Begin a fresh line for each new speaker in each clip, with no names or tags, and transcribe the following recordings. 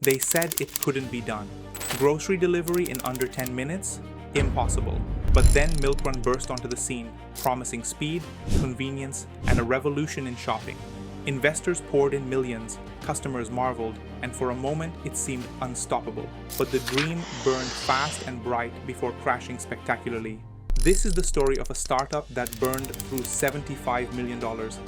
They said it couldn't be done. Grocery delivery in under 10 minutes? Impossible. But then Milkrun burst onto the scene, promising speed, convenience, and a revolution in shopping. Investors poured in millions, customers marveled, and for a moment it seemed unstoppable. But the dream burned fast and bright before crashing spectacularly. This is the story of a startup that burned through $75 million,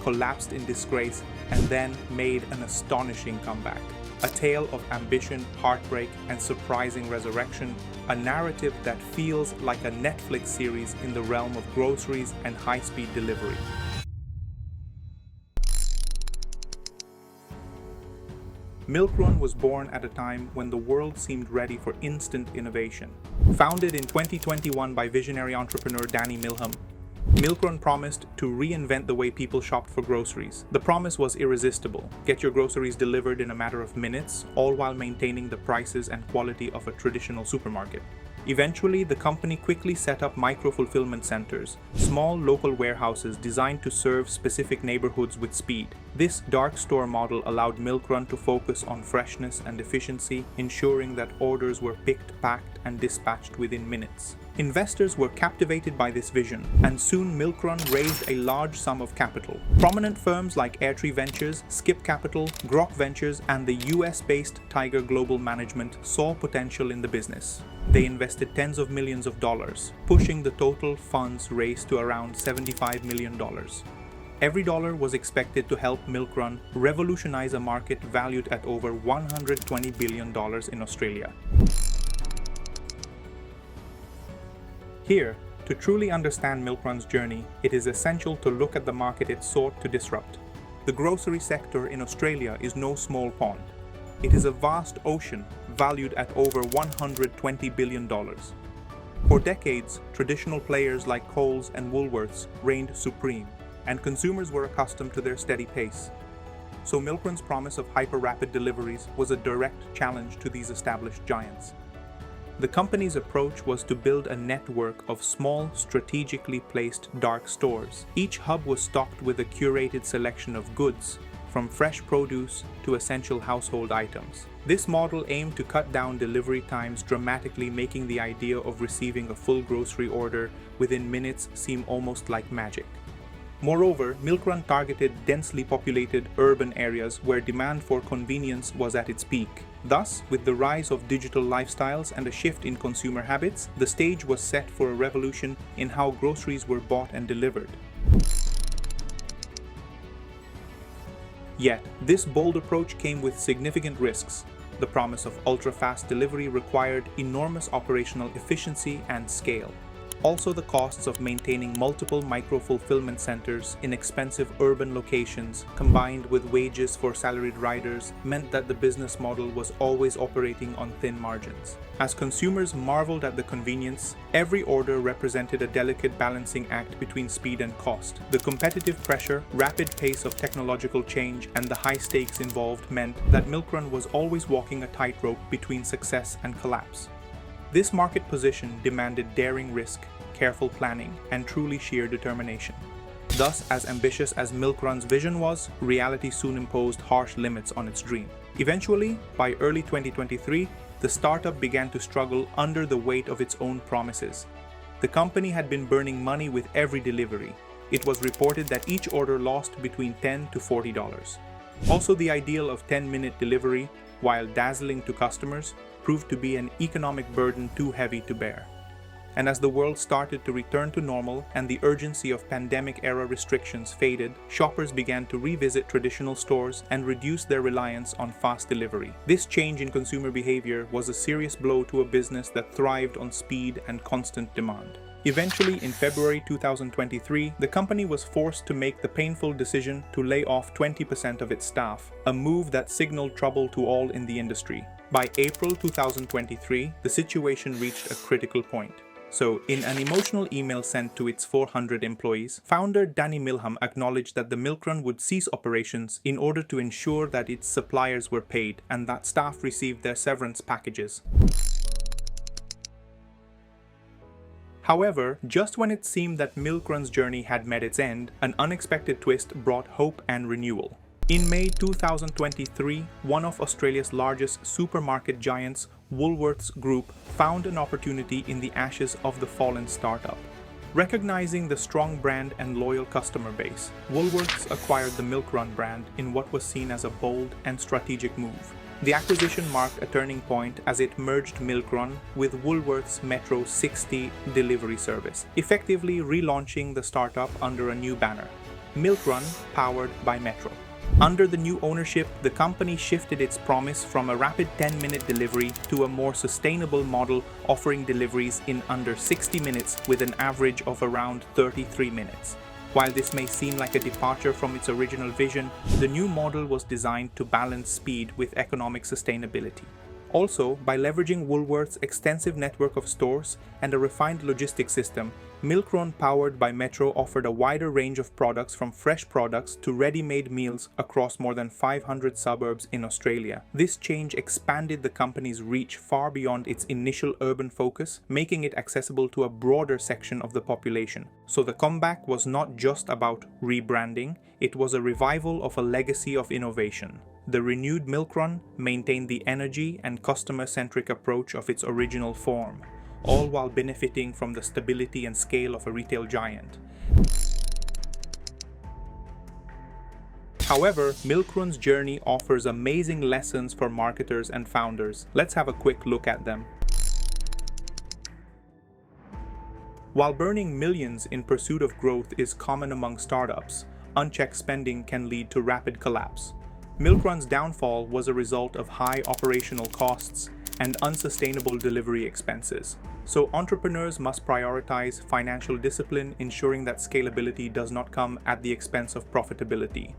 collapsed in disgrace, and then made an astonishing comeback. A tale of ambition, heartbreak, and surprising resurrection, a narrative that feels like a Netflix series in the realm of groceries and high-speed delivery. Milkrun was born at a time when the world seemed ready for instant innovation. Founded in 2021 by visionary entrepreneur Danny Milham, Milkrun promised to reinvent the way people shopped for groceries. The promise was irresistible: get your groceries delivered in a matter of minutes, all while maintaining the prices and quality of a traditional supermarket. Eventually, the company quickly set up micro-fulfillment centers, small local warehouses designed to serve specific neighborhoods with speed. This dark store model allowed Milkrun to focus on freshness and efficiency, ensuring that orders were picked, packed, and dispatched within minutes. Investors were captivated by this vision, and soon Milkrun raised a large sum of capital. Prominent firms like Airtree Ventures, Skip Capital, Grok Ventures, and the US-based Tiger Global Management saw potential in the business. They invested tens of millions of dollars, pushing the total funds raised to around $75 million. Every dollar was expected to help Milkrun revolutionize a market valued at over $120 billion in Australia. Here, to truly understand Milkrun's journey, it is essential to look at the market it sought to disrupt. The grocery sector in Australia is no small pond. It is a vast ocean valued at over $120 billion. For decades, traditional players like Coles and Woolworths reigned supreme, and consumers were accustomed to their steady pace. So Milkrun's promise of hyper-rapid deliveries was a direct challenge to these established giants. The company's approach was to build a network of small, strategically placed dark stores. Each hub was stocked with a curated selection of goods, from fresh produce to essential household items. This model aimed to cut down delivery times dramatically, making the idea of receiving a full grocery order within minutes seem almost like magic. Moreover, Milkrun targeted densely populated urban areas where demand for convenience was at its peak. Thus, with the rise of digital lifestyles and a shift in consumer habits, the stage was set for a revolution in how groceries were bought and delivered. Yet, this bold approach came with significant risks. The promise of ultra-fast delivery required enormous operational efficiency and scale. Also, the costs of maintaining multiple micro-fulfillment centers in expensive urban locations, combined with wages for salaried riders, meant that the business model was always operating on thin margins. As consumers marveled at the convenience, every order represented a delicate balancing act between speed and cost. The competitive pressure, rapid pace of technological change, and the high stakes involved meant that Milkrun was always walking a tightrope between success and collapse. This market position demanded daring risk, careful planning, and truly sheer determination. Thus, as ambitious as Milkrun's vision was, reality soon imposed harsh limits on its dream. Eventually, by early 2023, the startup began to struggle under the weight of its own promises. The company had been burning money with every delivery. It was reported that each order lost between $10 to $40. Also, the ideal of 10-minute delivery, while dazzling to customers, proved to be an economic burden too heavy to bear. And as the world started to return to normal and the urgency of pandemic-era restrictions faded, shoppers began to revisit traditional stores and reduce their reliance on fast delivery. This change in consumer behavior was a serious blow to a business that thrived on speed and constant demand. Eventually, in February 2023, the company was forced to make the painful decision to lay off 20% of its staff, a move that signaled trouble to all in the industry. By April 2023, the situation reached a critical point. So, in an emotional email sent to its 400 employees, founder Danny Milham acknowledged that the Milkrun would cease operations in order to ensure that its suppliers were paid and that staff received their severance packages. However, just when it seemed that Milkrun's journey had met its end, an unexpected twist brought hope and renewal. In May 2023, one of Australia's largest supermarket giants, Woolworths Group, found an opportunity in the ashes of the fallen startup. Recognizing the strong brand and loyal customer base, Woolworths acquired the Milkrun brand in what was seen as a bold and strategic move. The acquisition marked a turning point as it merged Milkrun with Woolworths' Metro 60 delivery service, effectively relaunching the startup under a new banner, Milkrun, powered by Metro. Under the new ownership, the company shifted its promise from a rapid 10-minute delivery to a more sustainable model, offering deliveries in under 60 minutes with an average of around 33 minutes. While this may seem like a departure from its original vision, the new model was designed to balance speed with economic sustainability. Also, by leveraging Woolworths' extensive network of stores and a refined logistics system, Milkrun, powered by Metro, offered a wider range of products from fresh products to ready-made meals across more than 500 suburbs in Australia. This change expanded the company's reach far beyond its initial urban focus, making it accessible to a broader section of the population. So the comeback was not just about rebranding, it was a revival of a legacy of innovation. The renewed Milkrun maintained the energy and customer-centric approach of its original form, all while benefiting from the stability and scale of a retail giant. However, Milkrun's journey offers amazing lessons for marketers and founders. Let's have a quick look at them. While burning millions in pursuit of growth is common among startups, unchecked spending can lead to rapid collapse. Milkrun's downfall was a result of high operational costs and unsustainable delivery expenses. So entrepreneurs must prioritize financial discipline, ensuring that scalability does not come at the expense of profitability.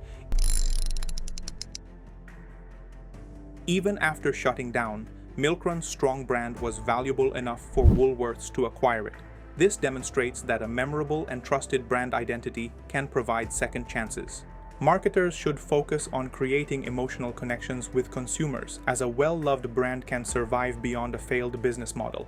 Even after shutting down, Milkrun's strong brand was valuable enough for Woolworths to acquire it. This demonstrates that a memorable and trusted brand identity can provide second chances. Marketers should focus on creating emotional connections with consumers, as a well-loved brand can survive beyond a failed business model.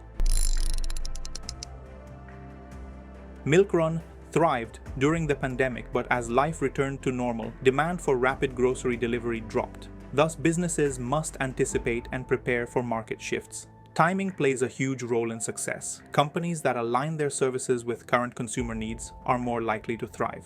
Milkrun thrived during the pandemic, but as life returned to normal, demand for rapid grocery delivery dropped. Thus, businesses must anticipate and prepare for market shifts. Timing plays a huge role in success. Companies that align their services with current consumer needs are more likely to thrive.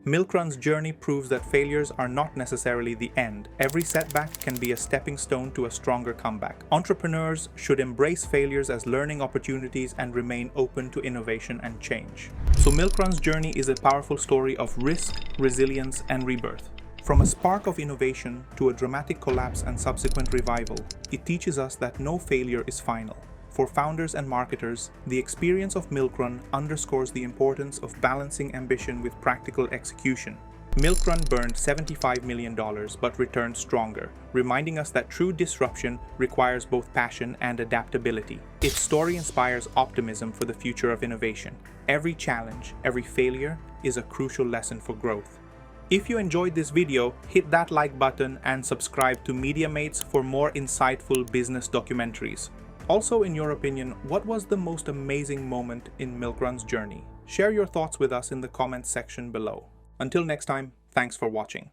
Milkrun's journey proves that failures are not necessarily the end. Every setback can be a stepping stone to a stronger comeback. Entrepreneurs should embrace failures as learning opportunities and remain open to innovation and change. So Milkrun's journey is a powerful story of risk, resilience, and rebirth. From a spark of innovation to a dramatic collapse and subsequent revival, it teaches us that no failure is final. For founders and marketers, the experience of Milkrun underscores the importance of balancing ambition with practical execution. Milkrun burned $75 million but returned stronger, reminding us that true disruption requires both passion and adaptability. Its story inspires optimism for the future of innovation. Every challenge, every failure is a crucial lesson for growth. If you enjoyed this video, hit that like button and subscribe to MediaMates for more insightful business documentaries. Also, in your opinion, what was the most amazing moment in Milkrun's journey? Share your thoughts with us in the comments section below. Until next time, thanks for watching.